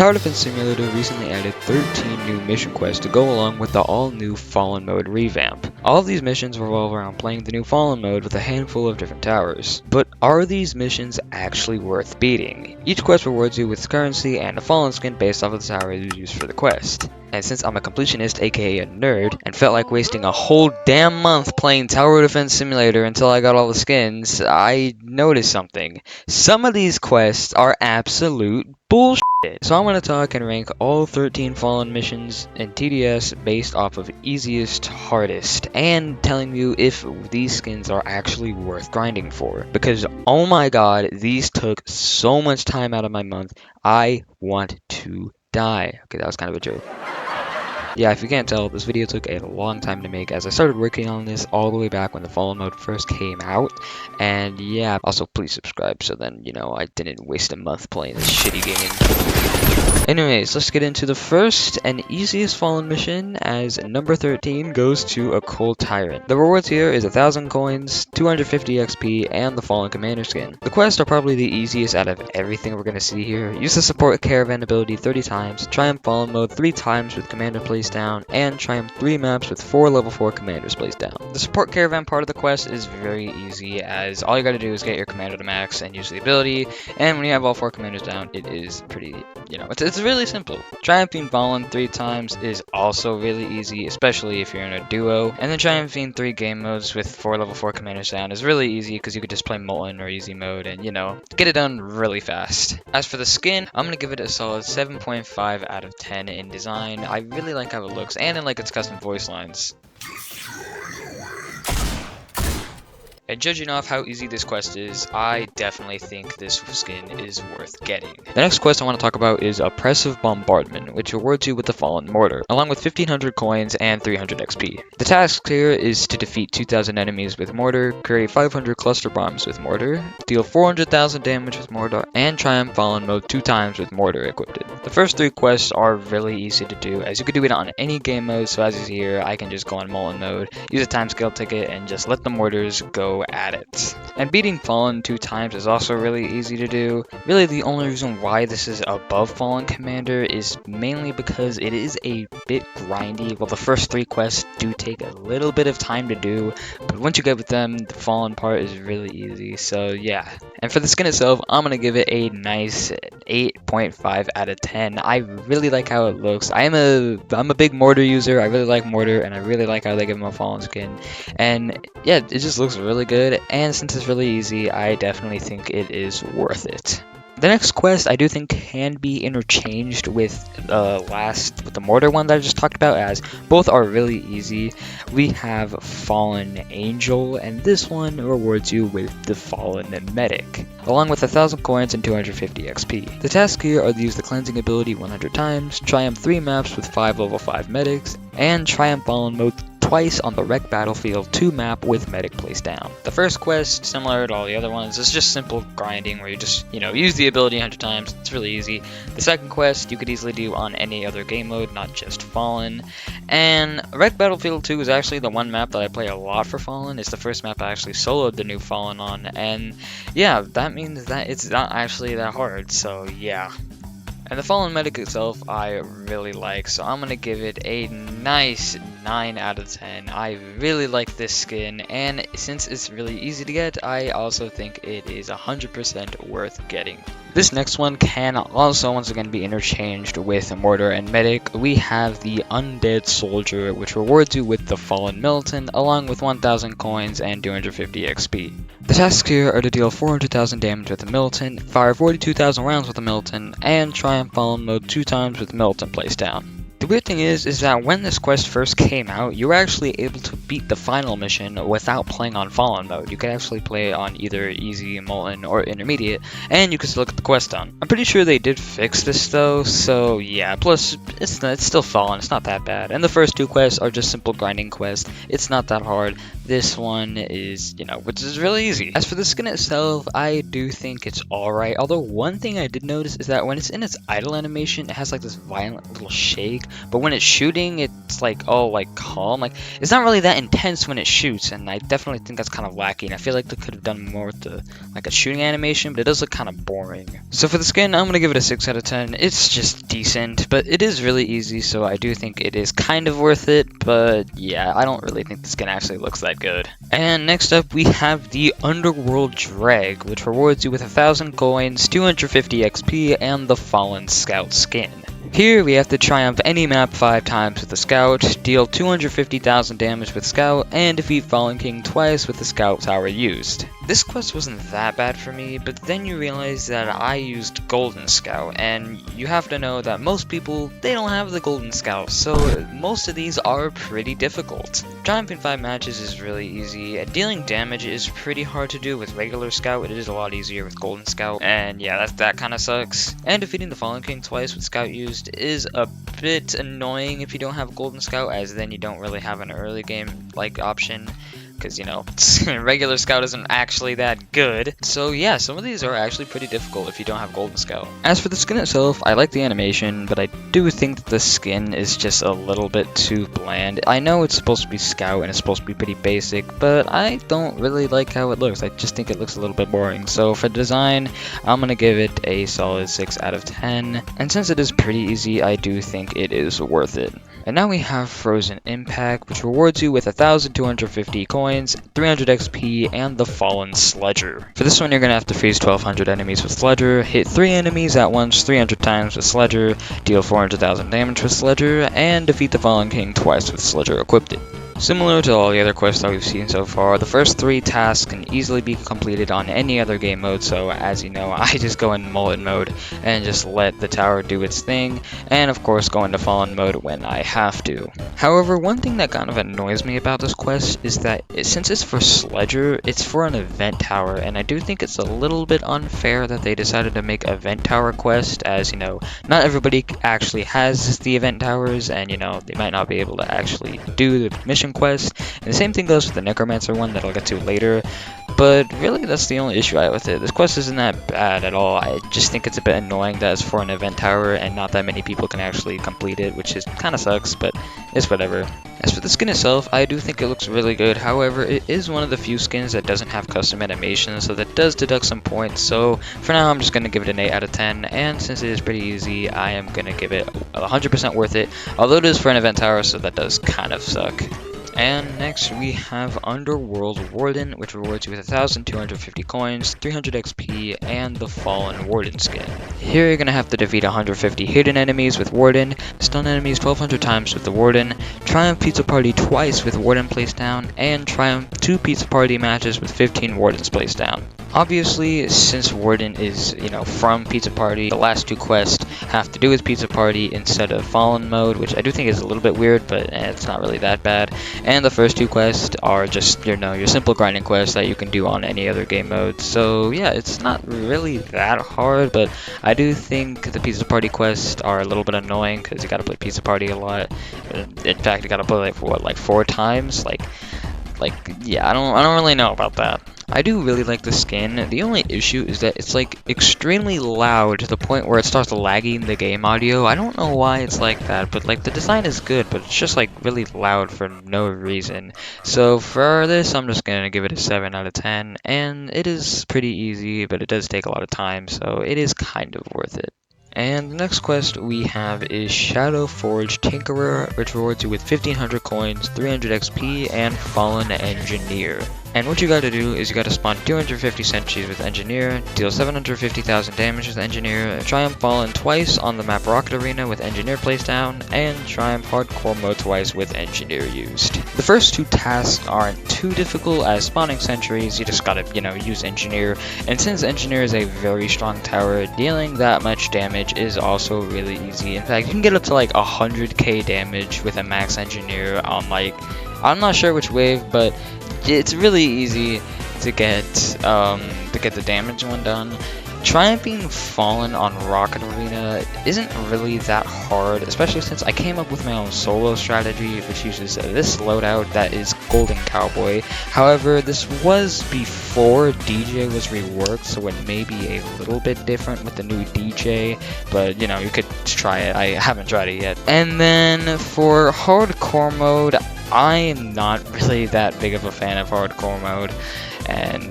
Tower Defense Simulator recently added 13 new mission quests to go along with the all-new Fallen mode revamp. All of these missions revolve around playing the new Fallen mode with a handful of different towers. But are these missions actually worth beating? Each quest rewards you with currency and a Fallen skin based off of the tower you use for the quest. And since I'm a completionist, aka a nerd, and felt like wasting a whole damn month playing Tower Defense Simulator until I got all the skins, I noticed something. Some of these quests are absolute bullshit. So I'm going to talk and rank all 13 Fallen missions in TDS based off of easiest to hardest, and telling you if these skins are actually worth grinding for. Because oh my god, these took so much time out of my month, I want to die. Okay, that was kind of a joke. Yeah, if you can't tell, this video took a long time to make as I started working on this all the way back when the Fallen mode first came out. And yeah, also please subscribe so then, I didn't waste a month playing this shitty game. Anyways, let's get into the first and easiest Fallen mission, as number 13 goes to a cool Tyrant. The rewards here is 1,000 coins, 250 XP, and the Fallen Commander skin. The quests are probably the easiest out of everything we're going to see here. Use the support caravan ability 30 times, triumph Fallen mode 3 times with commander placed down, and triumph 3 maps with 4 level 4 commanders placed down. The support caravan part of the quest is very easy, as all you got to do is get your commander to max and use the ability, and when you have all 4 commanders down, it is pretty, it's really simple. Triumphing Fallen 3 times is also really easy, especially if you're in a duo, and then triumphing 3 game modes with 4 level 4 commanders down is really easy because you could just play Molten or easy mode and, get it done really fast. As for the skin, I'm going to give it a solid 7.5 out of 10 in design. I really like how it looks, and I like its custom voice lines. And judging off how easy this quest is, I definitely think this skin is worth getting. The next quest I want to talk about is Oppressive Bombardment, which rewards you with the Fallen Mortar, along with 1,500 coins and 300 XP. The task here is to defeat 2,000 enemies with Mortar, create 500 cluster bombs with Mortar, deal 400,000 damage with Mortar, and triumph Fallen mode 2 times with Mortar equipped. The first 3 quests are really easy to do, as you can do it on any game mode, so as you see here, I can just go on Molten mode, use a timescale ticket, and just let the mortars go at it. And beating Fallen 2 times is also really easy to do. Really, the only reason why this is above Fallen Commander is mainly because it is a bit grindy. Well, the first 3 quests do take a little bit of time to do, but once you get with them, the Fallen part is really easy, so yeah. And for the skin itself, I'm gonna give it a nice 8.5 out of 10. I really like how it looks. I'm a big Mortar user. I really like Mortar, and I really like how they give him a Fallen skin. And yeah, it just looks really good, and since it's really easy, I definitely think it is worth it. The next quest I do think can be interchanged with the Mortar one that I just talked about, as both are really easy. We have Fallen Angel, and this one rewards you with the Fallen Medic, along with 1,000 coins and 250 XP. The tasks here are to use the cleansing ability 100 times, triumph 3 maps with 5 level 5 medics, and triumph Fallen mode twice on the Wreck Battlefield 2 map with medic placed down. The first quest, similar to all the other ones, is just simple grinding where you just, use the ability 100 times. It's really easy. The second quest you could easily do on any other game mode, not just Fallen. And Wreck Battlefield 2 is actually the one map that I play a lot for Fallen. It's the first map I actually soloed the new Fallen on, and yeah, that means that it's not actually that hard, so yeah. And the Fallen Medic itself I really like, so I'm going to give it a nice 9 out of 10. I really like this skin, and since it's really easy to get, I also think it is 100% worth getting. This next one can also once again be interchanged with Mortar and Medic. We have the Undead Soldier, which rewards you with the Fallen Militant, along with 1,000 coins and 250 XP. The tasks here are to deal 400,000 damage with the Militant, fire 42,000 rounds with the Militant, and triumph Fallen mode 2 times with Militant placed down. The weird thing is that when this quest first came out, you were actually able to beat the final mission without playing on Fallen mode. You could actually play on either easy, Molten, or intermediate, and you could still get the quest done. I'm pretty sure they did fix this though, so yeah, plus it's still Fallen, it's not that bad. And the first 2 quests are just simple grinding quests, it's not that hard. This one is, which is really easy. As for the skin itself, I do think it's alright, although one thing I did notice is that when it's in its idle animation, it has like this violent little shake, but when it's shooting, it's like, oh, like calm. Like, it's not really that intense when it shoots, and I definitely think that's kind of lacking. I feel like they could have done more with the, like, a shooting animation, but it does look kind of boring. So for the skin, I'm gonna give it a 6 out of 10. It's just decent, but it is really easy, so I do think it is kind of worth it, but yeah, I don't really think the skin actually looks that good. And next up, we have the Underworld Drag, which rewards you with 1,000 coins, 250 XP, and the Fallen Scout skin. Here we have to triumph any map 5 times with the Scout, deal 250,000 damage with Scout, and defeat Fallen King twice with the Scout tower used. This quest wasn't that bad for me, but then you realize that I used Golden Scout, and you have to know that most people, they don't have the Golden Scout, so most of these are pretty difficult. Triumphing 5 matches is really easy, dealing damage is pretty hard to do with regular Scout, it is a lot easier with Golden Scout, and yeah, that kind of sucks. And defeating the Fallen King twice with Scout used is a bit annoying if you don't have Golden Scout, as then you don't really have an early game like option, because you know, regular Scout isn't actually that good. So yeah, some of these are actually pretty difficult if you don't have Golden Scout. As for the skin itself, I like the animation, but I do think that the skin is just a little bit too bland. I know it's supposed to be Scout and it's supposed to be pretty basic, but I don't really like how it looks. I just think it looks a little bit boring. So for design, I'm gonna give it a solid 6 out of 10. And since it is pretty easy, I do think it is worth it. And now we have Frozen Impact, which rewards you with 1,250 coins, 300 XP, and the Fallen Sledger. For this one, you're going to have to freeze 1,200 enemies with Sledger, hit 3 enemies at once 300 times with Sledger, deal 400,000 damage with Sledger, and defeat the Fallen King twice with Sledger equipped. Similar to all the other quests that we've seen so far, the first 3 tasks can easily be completed on any other game mode, so as you know, I just go in mullet mode and just let the tower do its thing, and of course go into fallen mode when I have to. However, one thing that kind of annoys me about this quest is that since it's for Sledger, it's for an event tower, and I do think it's a little bit unfair that they decided to make event tower quest, as you know, not everybody actually has the event towers, and you know, they might not be able to actually do the mission quest. And the same thing goes with the Necromancer one that I'll get to later, but really that's the only issue I have with it. This quest isn't that bad at all. I just think it's a bit annoying that it's for an event tower and not that many people can actually complete it, which is kind of sucks, but it's whatever. As for the skin itself, I do think it looks really good. However, it is one of the few skins that doesn't have custom animations, so that does deduct some points. So for now, I'm just going to give it an 8 out of 10, and since it is pretty easy, I am going to give it 100% worth it, although it is for an event tower, so that does kind of suck. And next we have Underworld Warden, which rewards you with 1,250 coins, 300 XP, and the Fallen Warden skin. Here you're going to have to defeat 150 hidden enemies with Warden, stun enemies 1,200 times with the Warden, triumph Pizza Party twice with Warden placed down, and triumph 2 Pizza Party matches with 15 Wardens placed down. Obviously, since Warden is, you know, from Pizza Party, the last 2 quests have to do with Pizza Party instead of Fallen mode, which I do think is a little bit weird, but it's not really that bad. And the first 2 quests are just, you know, your simple grinding quests that you can do on any other game mode. So yeah, it's not really that hard, but I do think the Pizza Party quests are a little bit annoying because you gotta play Pizza Party a lot. In fact, you gotta play like 4 times. Like yeah, I don't really know about that. I do really like the skin. The only issue is that it's like extremely loud to the point where it starts lagging the game audio. I don't know why it's like that, but like the design is good, but it's just like really loud for no reason. So for this, I'm just gonna give it a 7 out of 10, and it is pretty easy, but it does take a lot of time, so it is kind of worth it. And the next quest we have is Shadowforge Tinkerer, which rewards you with 1,500 coins, 300 XP, and Fallen Engineer. And what you gotta do is you gotta spawn 250 sentries with Engineer, deal 750,000 damage with Engineer, triumph Fallen twice on the map Rocket Arena with Engineer placed down, and triumph Hardcore mode twice with Engineer used. The first 2 tasks aren't too difficult, as spawning sentries, you just gotta, you know, use Engineer, and since Engineer is a very strong tower, dealing that much damage is also really easy. In fact, you can get up to like 100k damage with a max Engineer on like, I'm not sure which wave, but it's really easy to get the damage one done. Triumphing Fallen on Rocket Arena isn't really that hard, especially since I came up with my own solo strategy, which uses this loadout that is Golden Cowboy. However, this was before DJ was reworked, so it may be a little bit different with the new DJ, but you know, you could try it. I haven't tried it yet. And then for hardcore mode, I am not really that big of a fan of hardcore mode, and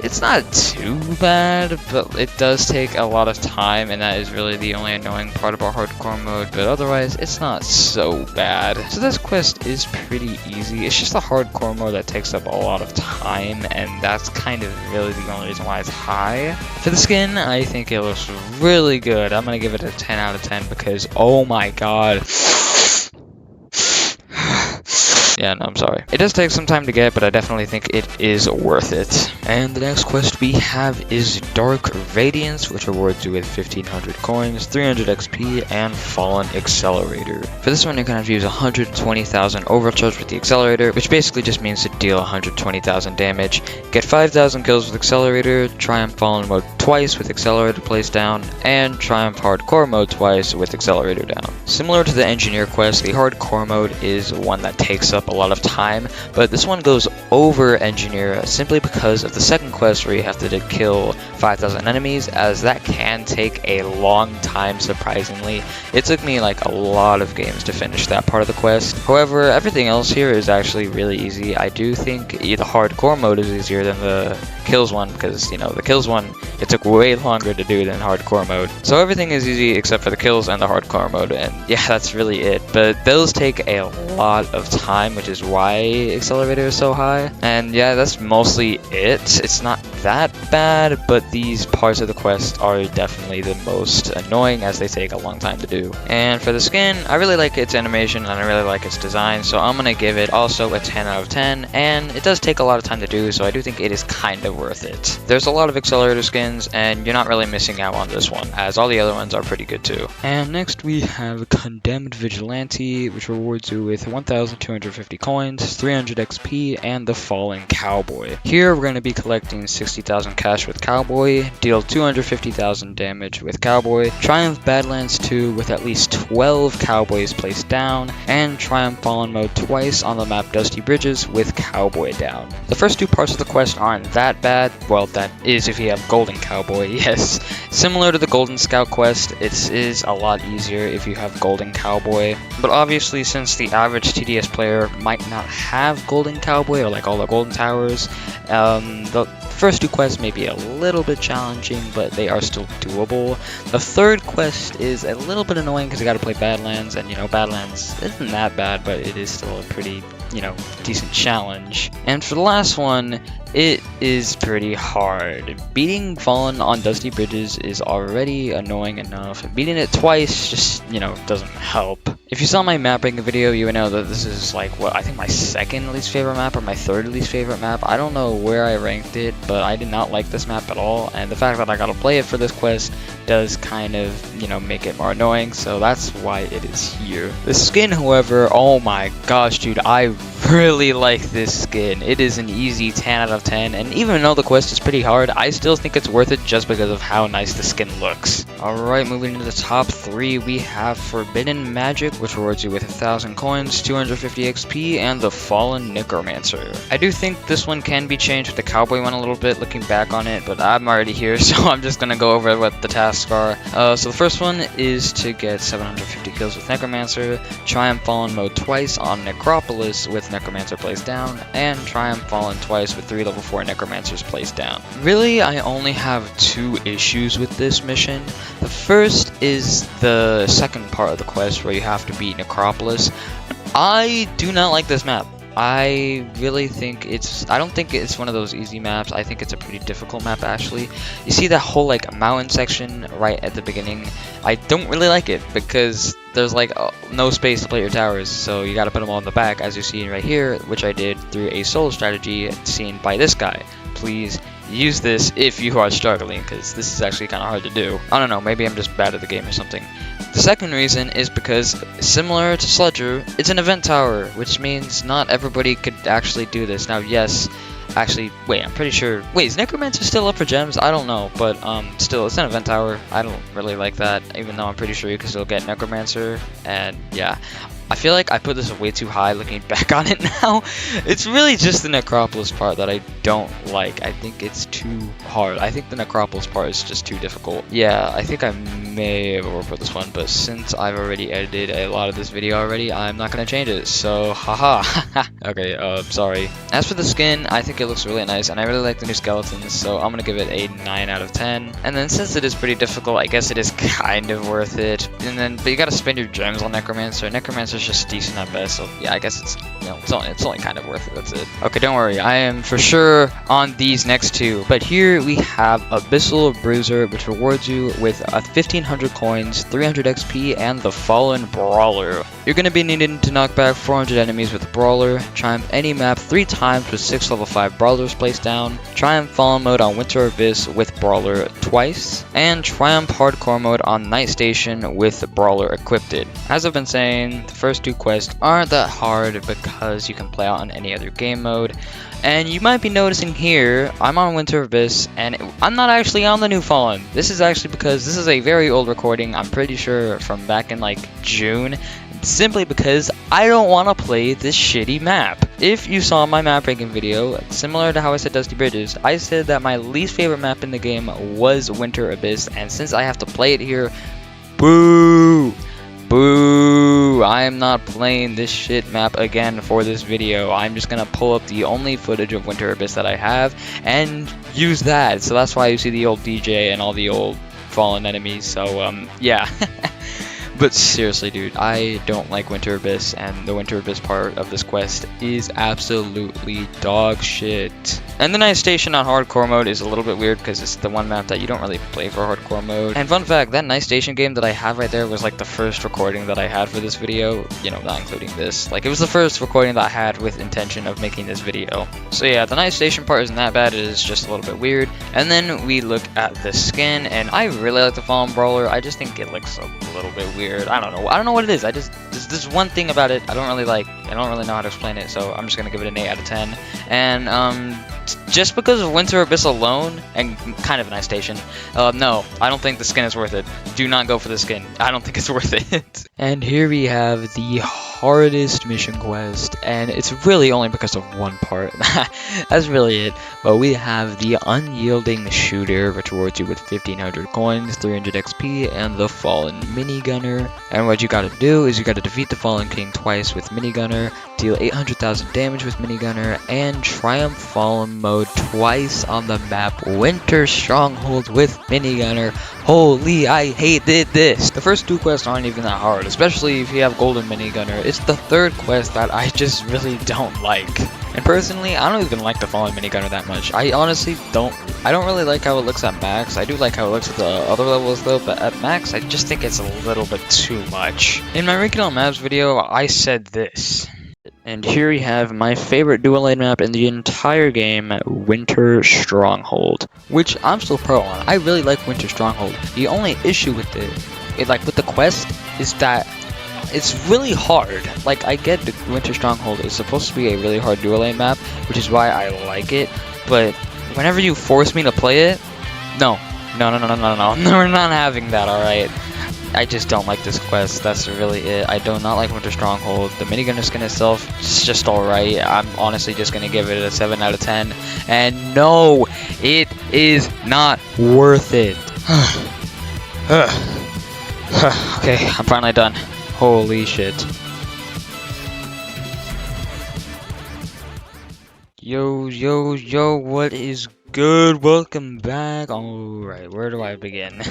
it's not too bad, but it does take a lot of time, and that is really the only annoying part about hardcore mode, but otherwise it's not so bad. So this quest is pretty easy. It's just the hardcore mode that takes up a lot of time, and that's kind of really the only reason why it's high. For the skin, I think it looks really good. I'm gonna give it a 10 out of 10 because oh my god. Yeah, no, I'm sorry. It does take some time to get, but I definitely think it is worth it. And the next quest we have is Dark Radiance, which rewards you with 1500 coins, 300 XP, and Fallen Accelerator. For this one, you're going to have to use 120,000 overcharge with the Accelerator, which basically just means to deal 120,000 damage. Get 5,000 kills with Accelerator, Triumph Fallen mode twice with Accelerator placed down, and Triumph Hardcore mode twice with Accelerator down. Similar to the Engineer quest, the Hardcore mode is one that takes up a lot of time, but this one goes over Engineer simply because of the second quest where you have to kill 5,000 enemies, as that can take a long time, surprisingly. It took me like a lot of games to finish that part of the quest. However, everything else here is actually really easy. I do think the hardcore mode is easier than the kills one, because you know, the kills one, it took way longer to do than hardcore mode. So everything is easy except for the kills and the hardcore mode, and yeah, that's really it. But those take a lot of time, which is why Accelerator is so high. And yeah, that's mostly it. It's not that bad, but these parts of the quest are definitely the most annoying, as they take a long time to do. And for the skin, I really like its animation and I really like its design, so I'm gonna give it also a 10 out of 10, and it does take a lot of time to do, so I do think it is kind of worth it. There's a lot of Accelerator skins, and you're not really missing out on this one, as all the other ones are pretty good too. And next we have Condemned Vigilante, which rewards you with 1,250 coins, 300 XP, and the Fallen Cowboy. Here we're going to be collecting 60,000 cash with Cowboy, deal 250,000 damage with Cowboy, Triumph Badlands 2 with at least 12 Cowboys placed down, and Triumph Fallen mode twice on the map Dusty Bridges with Cowboy down. The first two parts of the quest aren't that bad. Well, that is if you have Golden Cowboy, yes. Similar to the Golden Scout quest, it is a lot easier if you have Golden Cowboy, but obviously since the average TDS player might not have Golden Cowboy or like all the Golden Towers, the first two quests may be a little bit challenging, but they are still doable. The third quest is a little bit annoying because you gotta play Badlands, and you know, Badlands isn't that bad, but it is still a pretty, you know, decent challenge. And for the last one, it is pretty hard. Beating Fallen on Dusty Bridges is already annoying enough. Beating it twice just, you know, doesn't help. If you saw my map ranking video, you would know that this is like, what, I think my second least favorite map or my third least favorite map. I don't know where I ranked it, but I did not like this map at all, and the fact that I gotta play it for this quest does kind of, you know, make it more annoying, so that's why it is here. The skin, however, oh my gosh, dude, I really like this skin. It is an easy 10 out of 10, and even though the quest is pretty hard, I still think it's worth it just because of how nice the skin looks. Alright, moving into the top 3, we have Forbidden Magic, which rewards you with 1,000 coins, 250 XP, and the Fallen Necromancer. I do think this one can be changed with the Cowboy one a little bit, looking back on it, but I'm already here, so I'm just gonna go over what the tasks are. So the first one is to get 750 kills with Necromancer, Triumph Fallen mode twice on Necropolis with Necromancer placed down, and Triumph Fallen twice with 3 level 4 Necromancers placed down. Really, I only have 2 issues with this mission. The first is the second part of the quest where you have to beat Necropolis. I do not like this map. I really think I don't think it's one of those easy maps. I think it's a pretty difficult map, actually. You see that whole like mountain section right at the beginning? I don't really like it because there's like no space to play your towers, so you gotta put them all in the back, as you see right here, which I did through a solo strategy seen by this guy. Please use this if you are struggling, because this is actually kind of hard to do. I don't know, maybe I'm just bad at the game or something. The second reason is because, similar to Sledger, it's an event tower, which means not everybody could actually do this. Now, yes, Actually, wait, I'm pretty sure. Wait, is Necromancer still up for gems? I don't know, but still, it's an event tower. I don't really like that, even though I'm pretty sure you can still get Necromancer. And yeah, I feel like I put this way too high looking back on it now. It's really just the Necropolis part that I don't like. I think it's too hard. I think the Necropolis part is just too difficult. Yeah, I think I may have overput this one, but since I've already edited a lot of this video already, I'm not going to change it. So, haha. Okay, sorry. As for the skin, I think it looks really nice, and I really like the new skeletons, so I'm going to give it a 9 out of 10. And then since it is pretty difficult, I guess it is kind of worth it. But you got to spend your gems on Necromancer. Necromancer's just decent at best, so yeah, I guess it's, you know, it's only kind of worth it. That's it. Okay, don't worry, I am for sure on these next two. But here we have Abyssal Bruiser, which rewards you with 1500 coins, 300 XP, and the Fallen Brawler. You're going to be needing to knock back 400 enemies with Brawler, triumph any map 3 times with 6 level 5 Brawlers placed down, triumph Fallen mode on Winter Abyss with Brawler twice, and triumph Hardcore mode on Night Station with Brawler equipped. As I've been saying, the first two quests aren't that hard because you can play out on any other game mode. And you might be noticing here, I'm on Winter Abyss, and I'm not actually on the New Fallen. This is actually because this is a very old recording, I'm pretty sure from back in like June, simply because I don't want to play this shitty map. If you saw my map ranking video, similar to how I said Dusty Bridges, I said that my least favorite map in the game was Winter Abyss, and since I have to play it here, boo! Boo! I am not playing this shit map again for this video. I'm just gonna pull up the only footage of Winter Abyss that I have and use that. So that's why you see the old DJ and all the old fallen enemies. So yeah. But seriously, dude, I don't like Winter Abyss, and the Winter Abyss part of this quest is absolutely dog shit. And the Night Station on Hardcore mode is a little bit weird because it's the one map that you don't really play for Hardcore mode. And fun fact, that Night Station game that I have right there was like the first recording that I had for this video, you know, not including this. Like, it was the first recording that I had with intention of making this video. So yeah, the Night Station part isn't that bad, it is just a little bit weird. And then we look at the skin, and I really like the Fallen Brawler. I just think it looks a little bit weird. I don't know what it is. There's one thing about it I don't really like. I don't really know how to explain it, so I'm just gonna give it an 8 out of 10. And just because of Winter Abyss alone, and kind of a Night Station, no, I don't think the skin is worth it. Do not go for the skin. I don't think it's worth it. And here we have the hardest mission quest, and it's really only because of one part. That's really it. But we have the Unyielding Shooter, which rewards you with 1500 coins, 300 XP, and the Fallen Minigunner. And what you gotta do is you gotta defeat the Fallen King twice with Minigunner, deal 800,000 damage with Minigunner, and triumph Fallen mode twice on the map Winter Stronghold with Minigunner. Holy, I hated this! The first two quests aren't even that hard, especially if you have Golden Minigunner. It's the third quest that I just really don't like. And personally, I don't even like the Fallen Minigunner that much. I honestly don't. I don't really like how it looks at max. I do like how it looks at the other levels though, but at max, I just think it's a little bit too much. In my Ranking on Maps video, I said this. And here we have my favorite dual lane map in the entire game, Winter Stronghold, which I'm still pro on. I really like Winter Stronghold. The only issue with it like with the quest, is that it's really hard. Like, I get the Winter Stronghold is supposed to be a really hard dual lane map, which is why I like it, but whenever you force me to play it, no, we're not having that, alright? I just don't like this quest, that's really it. I do not like Winter Stronghold. The minigunner skin itself is just alright. I'm honestly just gonna give it a 7 out of 10. And no, it is not worth it. Okay, I'm finally done. Holy shit. Yo, what is good? Welcome back. Alright, where do I begin?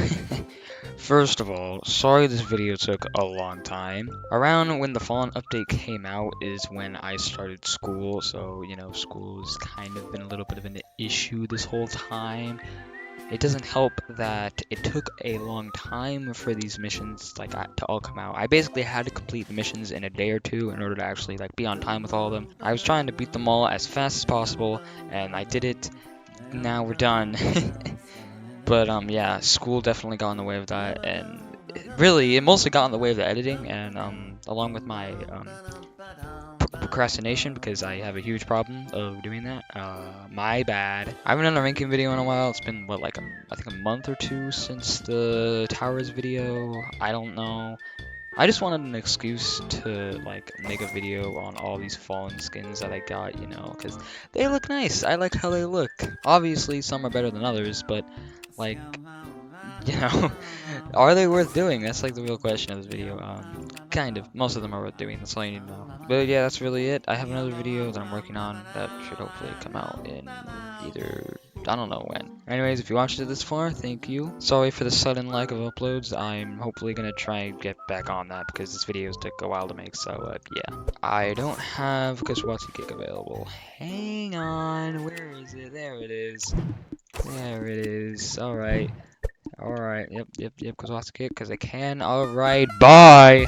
First of all, sorry this video took a long time. Around when the Fallen update came out is when I started school, so, you know, school's kind of been a little bit of an issue this whole time. It doesn't help that it took a long time for these missions to all come out. I basically had to complete the missions in a day or two in order to actually be on time with all of them. I was trying to beat them all as fast as possible, and I did it. Now we're done. But yeah, school definitely got in the way of that, and it mostly got in the way of the editing, and along with my procrastination because I have a huge problem of doing that. My bad. I haven't done a ranking video in a while. It's been what, like I think a month or two since the towers video. I don't know. I just wanted an excuse to like make a video on all these fallen skins that I got, you know, because they look nice. I like how they look. Obviously, some are better than others, but like, you know, are they worth doing? That's like the real question of this video. Kind of. Most of them are worth doing. That's all you need to know. But yeah, that's really it. I have another video that I'm working on that should hopefully come out in either, I don't know when. Anyways, if you watched it this far, thank you. Sorry for the sudden lack of uploads. I'm hopefully gonna try and get back on that because this video took a while to make. So yeah, I don't have Kashwatsu Kick available. Hang on, where is it? There it is. There it is. All right. Yep, Kashwatsu Kick because I can. All right, bye.